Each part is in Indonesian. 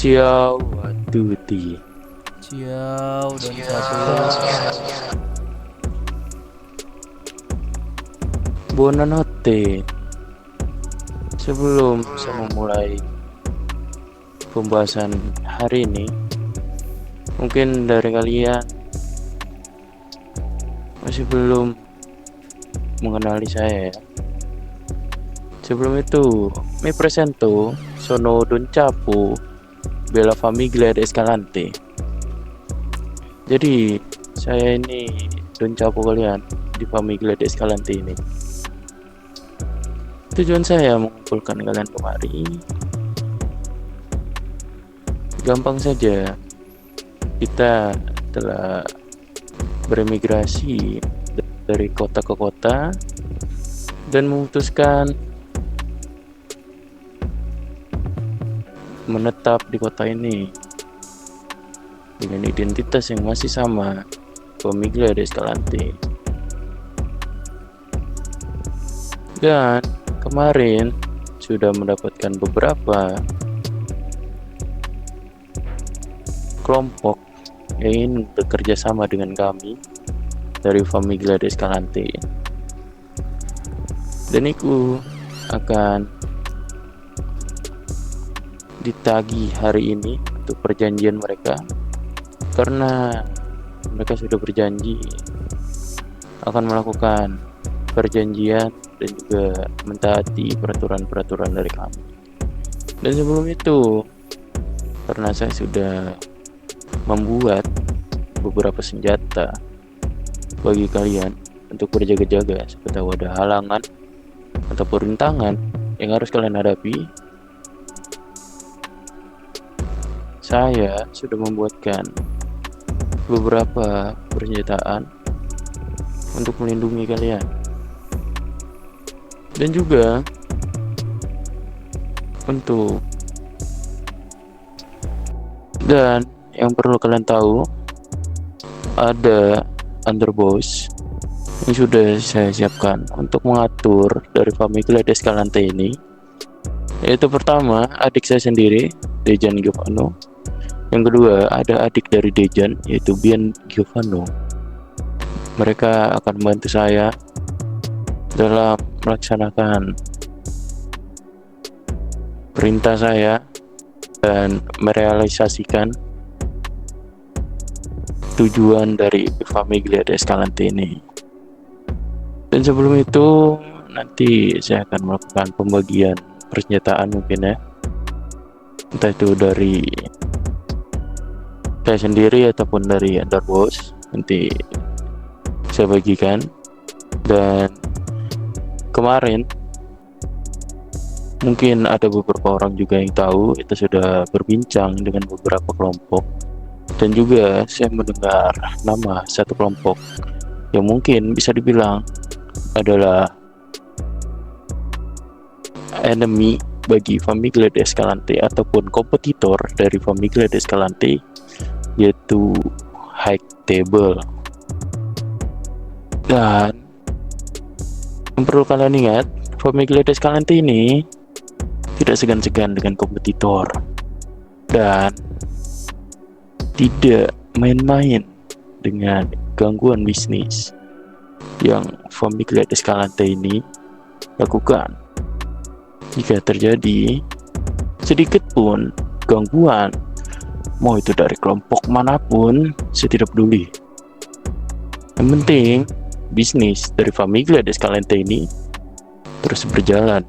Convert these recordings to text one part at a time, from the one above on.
Ciao a tutti. Ciao dan satu. Buonanotte. Sebelum saya memulai pembahasan hari ini, mungkin dari kalian masih belum mengenali saya ya. Sebelum itu, mi presento, sono Don Capo Bella Famiglia de Escalante. Jadi, saya ini Don Capo kalian di Famiglia de Escalante ini. Tujuan saya mengumpulkan kalian kemari gampang saja. Kita telah beremigrasi dari kota ke kota dan memutuskan menetap di kota ini dengan identitas yang masih sama, Famiglia de Escalante. Dan kemarin sudah mendapatkan beberapa kelompok yang ingin bekerja sama dengan kami dari Famiglia de Escalante. Dan itu akan ditagih hari ini untuk perjanjian mereka, karena mereka sudah berjanji akan melakukan perjanjian dan juga mentaati peraturan-peraturan dari kami. Dan sebelum itu, karena saya sudah membuat beberapa senjata bagi kalian untuk berjaga-jaga, siapa tahu ada halangan atau rintangan yang harus kalian hadapi. Saya sudah membuatkan beberapa persenjataan untuk melindungi kalian. Dan juga dan yang perlu kalian tahu, ada underboss yang sudah saya siapkan untuk mengatur dari Famiglia de Escalante ini. Yaitu pertama, adik saya sendiri, Dejan Giovanno. Yang kedua, ada adik dari Dejan, yaitu Bian Giovanno. Mereka akan membantu saya dalam melaksanakan perintah saya dan merealisasikan tujuan dari Famiglia de Escalante ini. Dan sebelum itu, nanti saya akan melakukan pembagian persenjataan mungkin ya, entah itu dari saya sendiri ataupun dari underboss, nanti saya bagikan. Dan kemarin mungkin ada beberapa orang juga yang tahu, itu sudah berbincang dengan beberapa kelompok, dan juga saya mendengar nama satu kelompok yang mungkin bisa dibilang adalah enemy bagi Famiglia de Escalante ataupun kompetitor dari Famiglia de Escalante, yaitu High Table. Dan yang perlu kalian ingat, Famiglia de Escalante ini tidak segan-segan dengan kompetitor dan tidak main-main dengan gangguan bisnis yang Famiglia de Escalante ini lakukan. Jika terjadi sedikit pun gangguan, mau itu dari kelompok manapun, saya tidak peduli. Yang penting bisnis dari Famiglia de Escalante ini terus berjalan.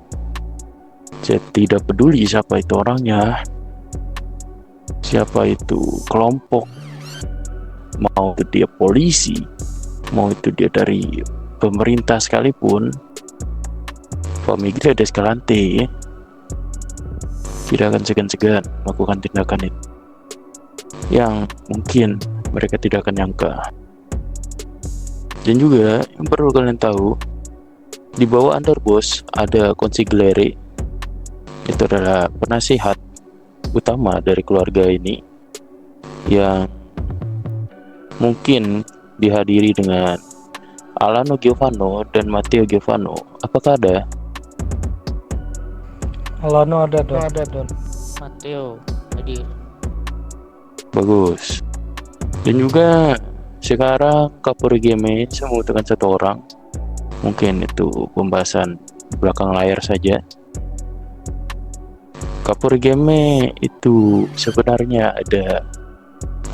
Saya tidak peduli siapa itu orangnya, siapa itu kelompok, mau itu dia polisi, mau itu dia dari pemerintah sekalipun, Famiglia de Escalante tidak akan segan-segan melakukan tindakan itu yang mungkin mereka tidak akan nyangka. Dan juga yang perlu kalian tahu, di bawah underboss ada consigliere, itu adalah penasihat utama dari keluarga ini, yang mungkin dihadiri dengan Alano Giovanno dan Matteo Giovanno. Apakah ada? Alano ada don. Matteo hadir. Bagus. Dan juga sekarang Kapolri Game saya membutuhkan satu orang. Mungkin itu pembahasan belakang layar saja. Kapolri Game itu sebenarnya ada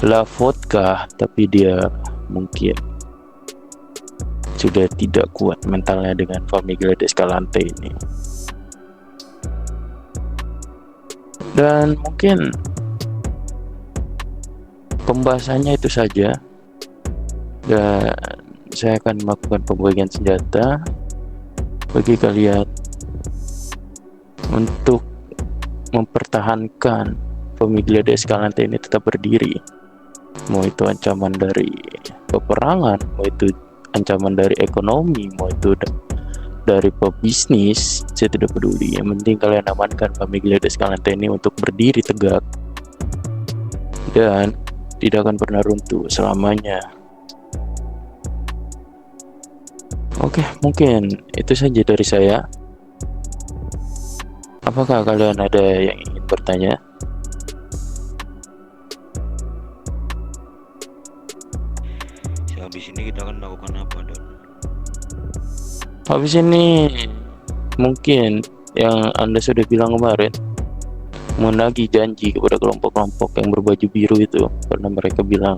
La Vodka, tapi dia mungkin sudah tidak kuat mentalnya dengan Famiglia Escalante ini. Dan mungkin pembahasannya itu saja. Dan saya akan melakukan pembagian senjata bagi kalian untuk mempertahankan Famiglia Escalante ini tetap berdiri. Mau itu ancaman dari peperangan, mau itu ancaman dari ekonomi, mau itu dari pebisnis, saya tidak peduli. Yang penting kalian amankan Famiglia Escalante ini untuk berdiri tegak dan tidak akan pernah runtuh selamanya. Oke, mungkin itu saja dari saya. Apakah kalian ada yang ingin bertanya? Habis ini kita akan melakukan apa, Don? Habis ini mungkin yang Anda sudah bilang kemarin, menagih janji kepada kelompok-kelompok yang berbaju biru itu, karena mereka bilang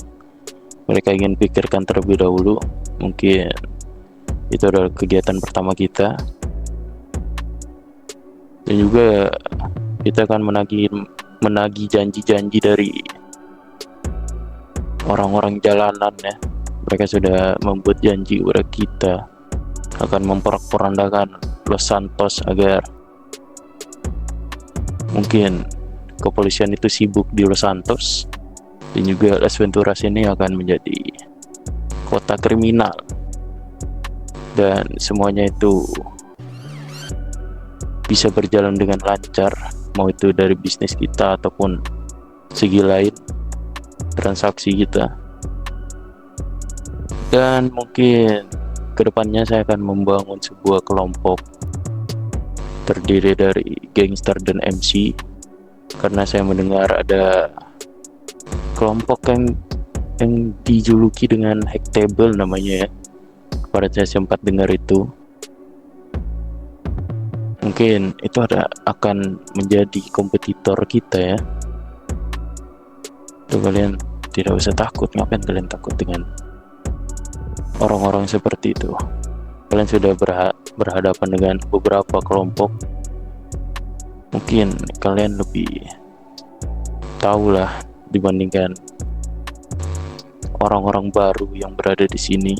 mereka ingin pikirkan terlebih dahulu. Mungkin itu adalah kegiatan pertama kita. Dan juga kita akan menagih janji-janji dari orang-orang jalanan ya. Mereka sudah membuat janji kepada kita akan memporak-porandakan Los Santos agar mungkin kepolisian itu sibuk di Los Santos, dan juga Las Venturas ini akan menjadi kota kriminal, dan semuanya itu bisa berjalan dengan lancar, mau itu dari bisnis kita ataupun segi lain transaksi kita. Dan mungkin kedepannya saya akan membangun sebuah kelompok terdiri dari gangster dan MC, karena saya mendengar ada kelompok yang dijuluki dengan hack table namanya ya. Pada saya sempat dengar itu. Mungkin itu akan menjadi kompetitor kita ya. Tuh, kalian tidak usah takut. Ngapain kalian takut dengan orang-orang seperti itu? Kalian sudah berhadapan dengan beberapa kelompok. Mungkin kalian lebih tahu lah dibandingkan orang-orang baru yang berada di sini.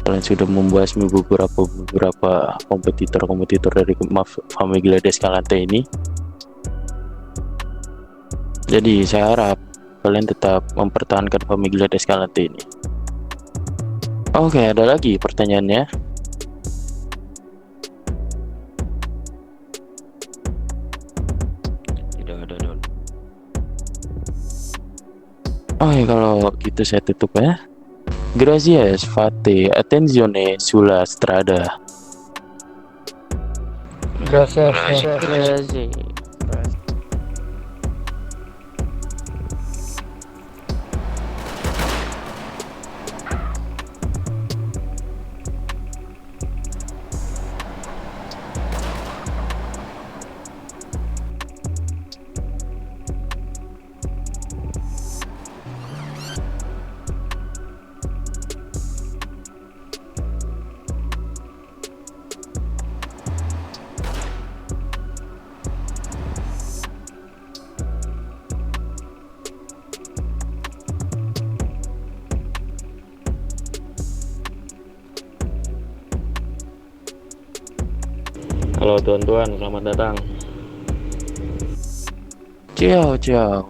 Kalian sudah membahasmi beberapa kompetitor dari Famiglia Escalante ini. Jadi saya harap kalian tetap mempertahankan Famiglia Escalante ini. Oke, ada lagi pertanyaannya? Tidak ada, Don. Oke, kalau gitu saya tutup ya. Gracias, fate, attenzione sulla strada. Gracias. Halo tuan-tuan, selamat datang. Ciao.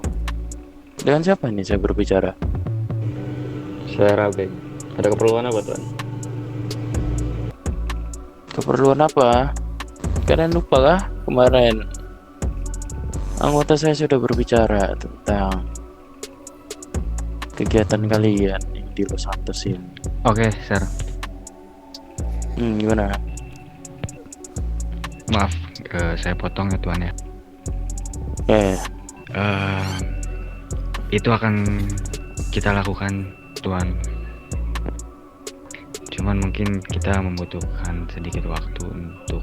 Dengan siapa nih saya berbicara? Saya Rabe. Ada keperluan apa, Tuan? Keperluan apa? Kalian lupa kah kemarin anggota saya sudah berbicara tentang kegiatan kalian yang di Los Santos ini. Oke, sir. Gimana? Maaf, saya potong ya tuan ya. Eh, itu akan kita lakukan, Tuan. Cuman mungkin kita membutuhkan sedikit waktu untuk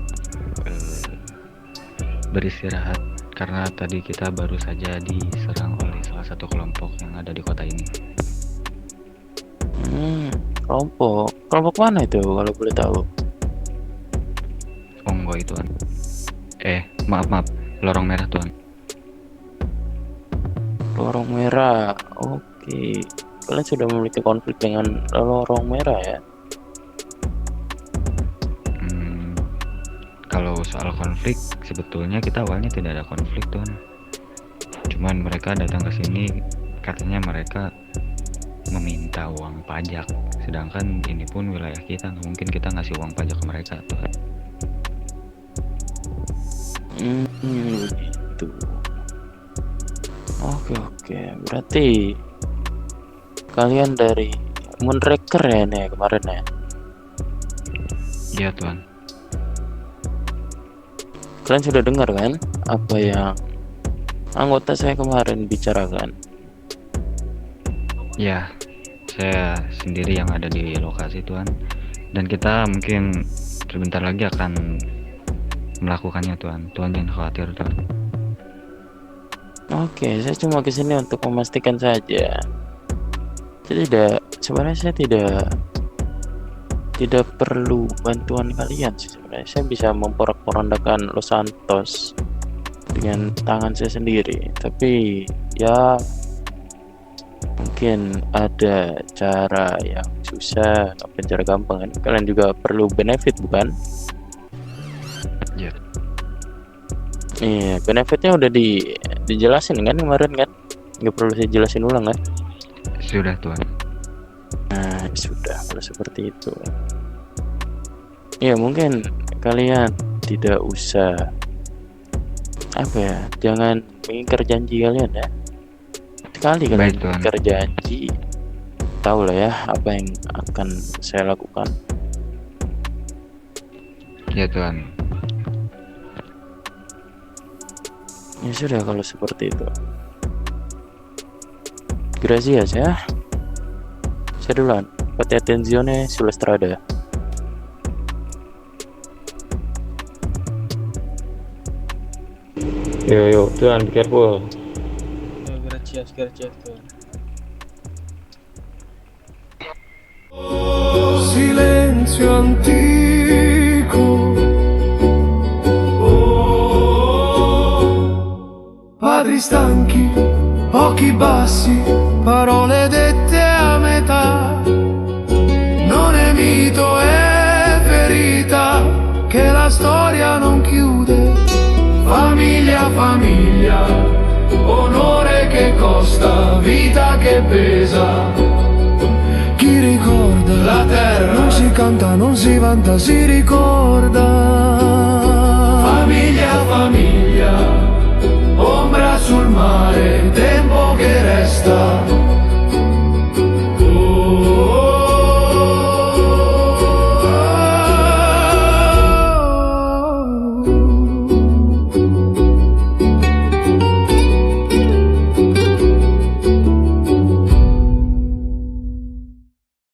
beristirahat karena tadi kita baru saja diserang oleh salah satu kelompok yang ada di kota ini. Kelompok mana itu kalau boleh tahu? Onggoi, Tuan. Maaf, lorong merah, Tuan. Lorong merah. Oke. Kalian sudah memiliki konflik dengan lorong merah ya? Kalau soal konflik, sebetulnya kita awalnya tidak ada konflik, Tuan. Cuman mereka datang ke sini, katanya mereka meminta uang pajak. Sedangkan ini pun wilayah kita, nggak mungkin kita ngasih uang pajak ke mereka, Tuan. Begitu. Oke. Berarti kalian dari Moonraker ya nih kemarin ya? Iya, Tuan. Kalian sudah dengar kan apa yang anggota saya kemarin bicarakan? Ya, saya sendiri yang ada di lokasi, Tuan. Dan kita mungkin sebentar lagi akan melakukannya, Tuan. Tuan jangan khawatir, Tuan. Oke, saya cuma kesini untuk memastikan saja. Sebenarnya saya tidak perlu bantuan kalian sih sebenarnya. Saya bisa memporak-porandakan Los Santos dengan tangan saya sendiri. Tapi ya mungkin ada cara yang susah, apa cara gampang kan? Kalian juga perlu benefit bukan? Iya. Iya, benefitnya udah dijelasin kan kemarin kan? Nggak perlu saya jelasin ulang kan? Sudah, Tuan. Nah, sudah kalau seperti itu. Ya mungkin kalian tidak usah jangan mengingkar janji kalian ya. Sekali kalian Baik, Tuan. mengingkar janji, tahu lah ya apa yang akan saya lakukan. Ya, Tuan. Ya sudah kalau seperti itu. Gracias ya. Saya duluan. Fate attenzione sulla strada. Yo, Tuan, be careful. Gracias Tuan. Silenzio antico, padri stanchi, occhi bassi, parole dette a metà. Non è mito, è verità, che la storia non chiude. Famiglia, onore che costa, vita che pesa. Chi ricorda la terra, non si canta, non si vanta, si ricorda. Famiglia, ombra sul mare.